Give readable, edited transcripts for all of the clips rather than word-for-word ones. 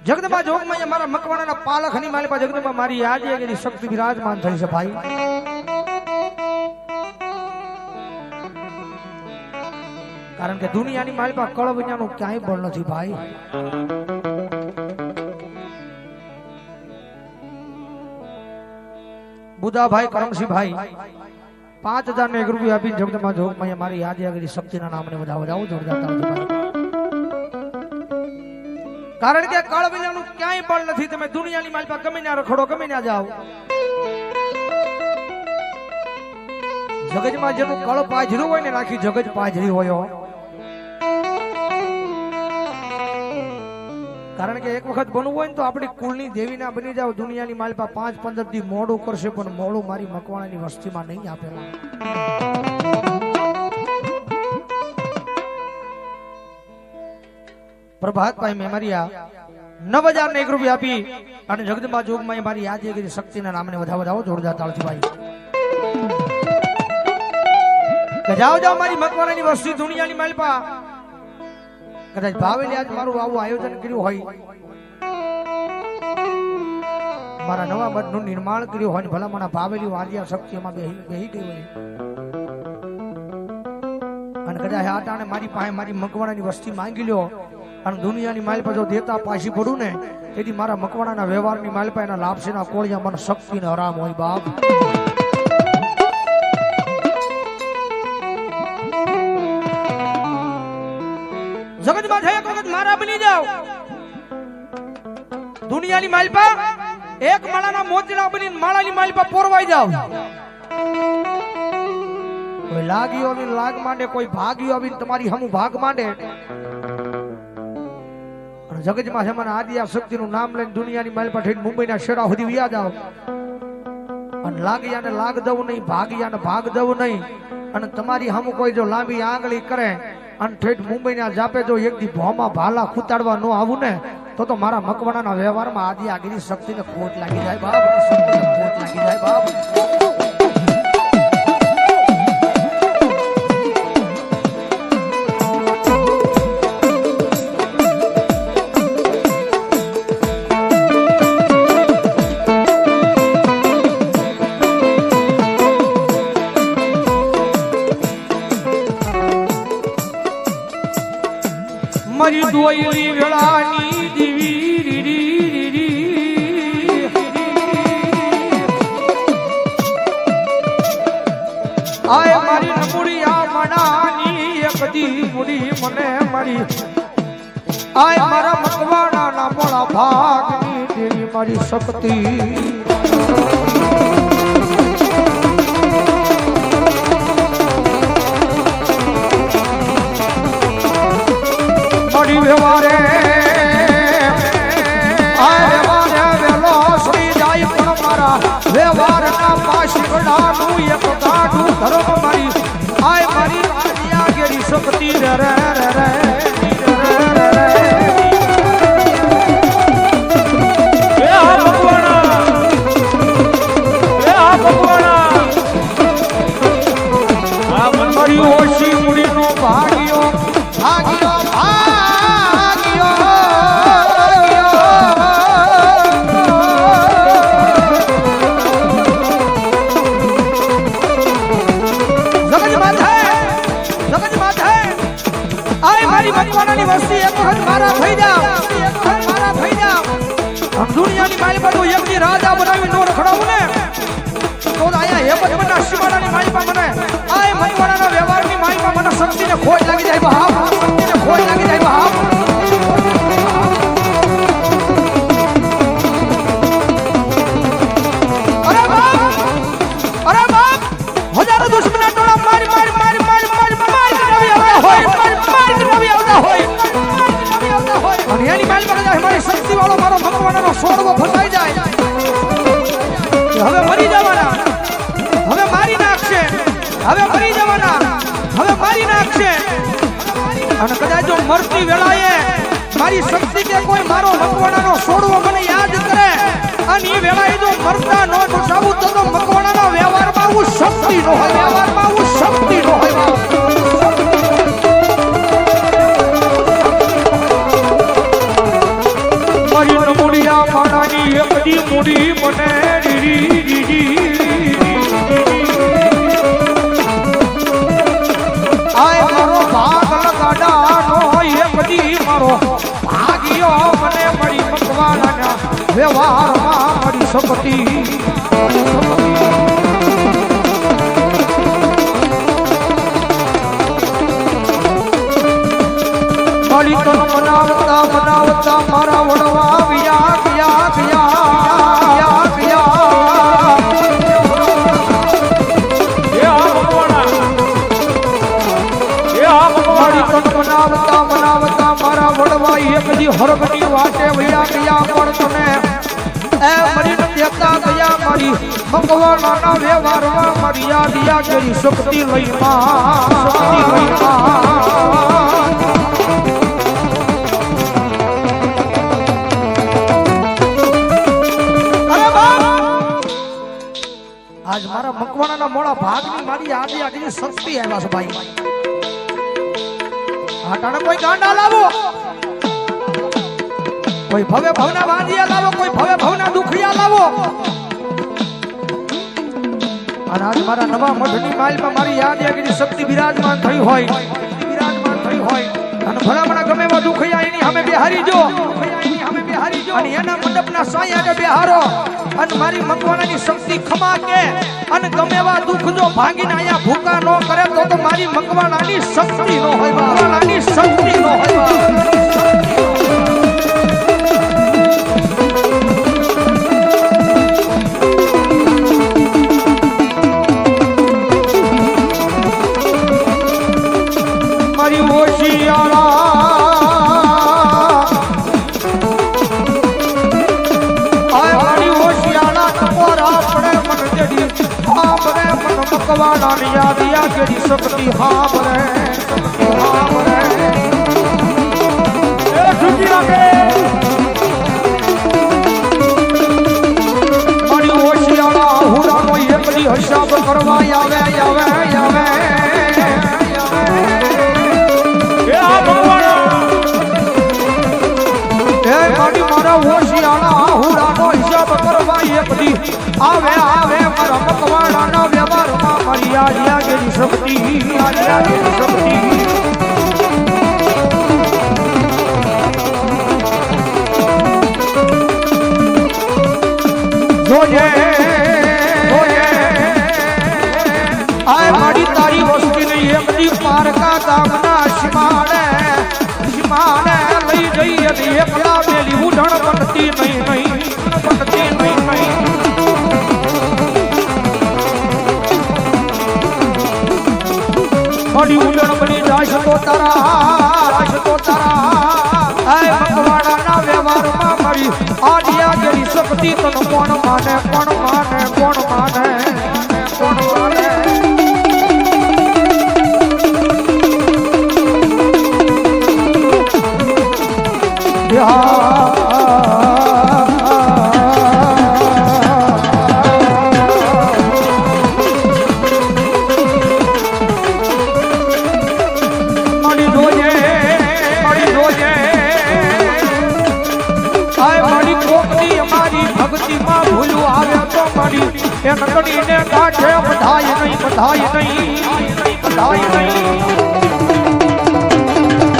જગદંબા જોગમાં મારા મકવાણાના પાલખની માલિપા જગદંબા મારી આજે એની શક્તિ વિરાજમાન થઈ છે ભાઈ। કારણ કે દુનિયાની માલિપા કળ વિનાનું ક્યાંય બળ નથી ભાઈ। બુદાભાઈ કરમસિંહભાઈ 5000 ને 1 રૂપિયા આપીને જગદંબા જોગમાં મારી આજે એની શક્તિના નામને વધાવો જાવ જોરદાર તાળીઓ। કારણ કે કળ વિનાનું ક્યાંય બળ નથી। તમે દુનિયાની માલિપા ગમે ના રખડો ગમે ના જાઓ, જગતમાં જેનું કળ પાજરું હોય ને રાખી જગત પાજરી હોય। કારણ કે એક વખત બનવું હોય ને તો આપણી કુળની દેવી ના બની જાવ। દુનિયાની માલિપા 5-15 દી મોડું કરશે પણ મોડું મારી મકવાણાની વસ્તીમાં નહીં આપેલા। પ્રભાતભાઈ મેમરિયા 9000 ને 1 રૂપિયા આપી અને જગદંબા જોગમાં મારી આજે શક્તિના નામને વધાવો જોરદાર તાળથી ભાઈ। કે જાઓ જાઓ મારી મકવાણાની વસ્તી દુનિયાની માલિપા કદાચ ભાવેલી આજ મારું આવું આયોજન કર્યું હોય, મારા નવા મઠનું નિર્માણ કર્યું હોય, ભલા મને ભાવેલી વારિયા શક્તિમાં બેહી ગઈ હોય અને કદાચ આ ટાણે મારી પાસે મારી મકવાણાની વસ્તી માંગી લ્યો અને દુનિયાની માલિપા જો દેતા પાછી પડું ને તેથી મારા મકવાણાના વ્યવહારની માલિપા એના લાભસેના કોળિયા મને શક્તિ ને આરામ હોય બાપ। જગતમાં થઈ એક વખત મારા બની જાવ, દુનિયાની માલિપા એક માળાના મોતીડા બનીને માળાની માલિપા પોરવાઈ જાવ। કોઈ લાગ્યો આવીને લાગ માંડે, કોઈ ભાગ્યો આવીને તમારી હમું ભાગ માંડે અને જગતમાં છે મને આદિયા શક્તિનું નામ લઈને દુનિયાની માલિપા થઈને મુંબઈના શેડા સુધી વ્યા જાવ અને લાગ્યાને લાગ દઉં નહીં, ભાગ્યાને ભાગ દઉં નહીં અને તમારી હમું કોઈ જો લાંબી આંગળી કરે અને ઠેઠ મુંબઈના જાપે જો એક દી ભોમાં ભાલા ખૂતાડવા ન આવું ને તો મારા મકવાણાના વ્યવહારમાં આદિ આગળની શક્તિને ખોટ લાગી જાય બાપ, શક્તિને ખોટ લાગી જાય બાપ। મારી દોયલી વેળાની દીવી આય મારી નમુડિયા મનાની એક દી મુડી મને મારી આય મારા મકવાણાના મોળા ભાગની દેવી મારી શક્તિ વ્યવહારે વેલો શ્રી જાય પણ મારા વ્યવહારના પાછી ગડાનું એક ગાઢું ધર્મ મારી આય મારી આદિયા ગેરી શક્તિ રે રે રે ઓછી મુડીનો ભાગ્યો ભાગ્યો મકવાણાની વસ્તી એક વખત મારા થઈ જાવ, દુનિયાની માલિપા તો એકની રાજા બનાવી નો રખડાવું ને તો આયા હેમત મના શિવાડાની માલિપા મને આય મકવાણાના વ્યવહારની માલિપા મને શક્તિને ખોટ લાગી જાય બાપ, શક્તિને ખોટ લાગી જાય બાપ। અરે બાપ હજારો દુશ્મના ટોળા મારી મારી મારી મારી મારી મારી નવી આવતા હોય, મારી નવી આવતા હોય અને એની માલિપા કદાચ મારી શક્તિ વાળો મારો મકવાણાનો સોડવો ફસાઈ જાય હવે મરી જવાના, હવે મારી નાખશે, હવે મરી જવાના, હવે મારી નાખશે અને કદાચ જો મરતી વેળાએ મારી શક્તિ કે કોઈ મારો મકવાણાનો સોડવો મને યાદ કરે અને એ વેળાએ જો મરતા નો બચાવું તો મકવાણાના વ્યવહારમાં હું શક્તિ નો હોય, વ્યવહારમાં હું શક્તિ નો હોય। મારી એકદી મૂડી મને આય મારો ભાગ લગાડાનો એકદી મારો ભાગ્યો મને મળી મકવાના વ્યવહારમાં મળી શકતી મળી તો મનાવતા મનાવતા મારા વડવા ગયા ગયા ગયા ગયા મનાવતા મનાવતા મારા વડવા એકદી હરગની વાટે વયા ગયા પણ તમે એ મરી દેતા ગયા મારી ભગવાનના વ્યવહારમાં મારી યાદિયા કરી શક્તિ લઈ આજ મારા મકવાણાના મોડા ભાગની મારી યાદિયા કરી શક્તિ આવ્યા છે ભાઈ આટાને કોઈ ગાંડા લાવો કોઈ ભવે ભવના વાંધિયા લાવો કોઈ ભવે ભવના દુખિયા લાવો અને આજ મારા નવા મઠની માલમાં મારી યાદગીરી શક્તિ બિરાજમાન થઈ હોય અને ભલામણા ગમે એવા દુખિયા એની સામે બેહારી જો અને એના મંડપના સાયા બેહારો અને મારી મકવાણાની શક્તિ ખમા કે અને ગમે એવા દુઃખ જો ભાંગીને આયા ભૂકા ન કરે તો મારી મકવાણાની શક્તિ ન હોય મકવાણાની શક્તિ ન હોય મારી હોશિયારા મકવાણાની યાદિયા કેડી શક્તિ હામરે એ સુજી લાગે મારી હોશિયાળા હુરાનો એકલી હિસાબ કરવા આવે એ આ ભગવાન એ મારી મારા હોશિયાળા હુરાનો હિસાબ કરવા એકલી આવે મારા મકવાણાના વ્યવહારમાં મારી યાદિયા કેડી શક્તિ જોજે આય મારી તારી વસ્તી ને એકદી પારકા ગામના સીમાડે લઈ જઈ અને એકલા મેલી ઉઢણ બનતી નહીં મારી ઉડણ બની જાય તો તારા આય મકવાણાના વ્યવહારમાં મારી આડિયા જેવી શક્તિ તને કોણ માને નકડીને કાઢે બધાય નહીં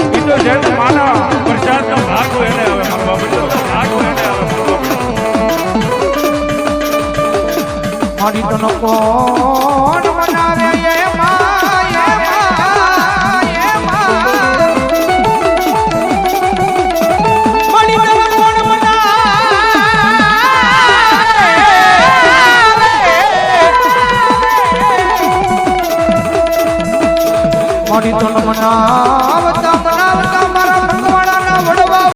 ઈ તો જેમ માના પ્રસાદનો ભાગ હોય એને હવે મળવા પડ્યો મારી તનો કોણ બનાવે એ મારી તન મનાવ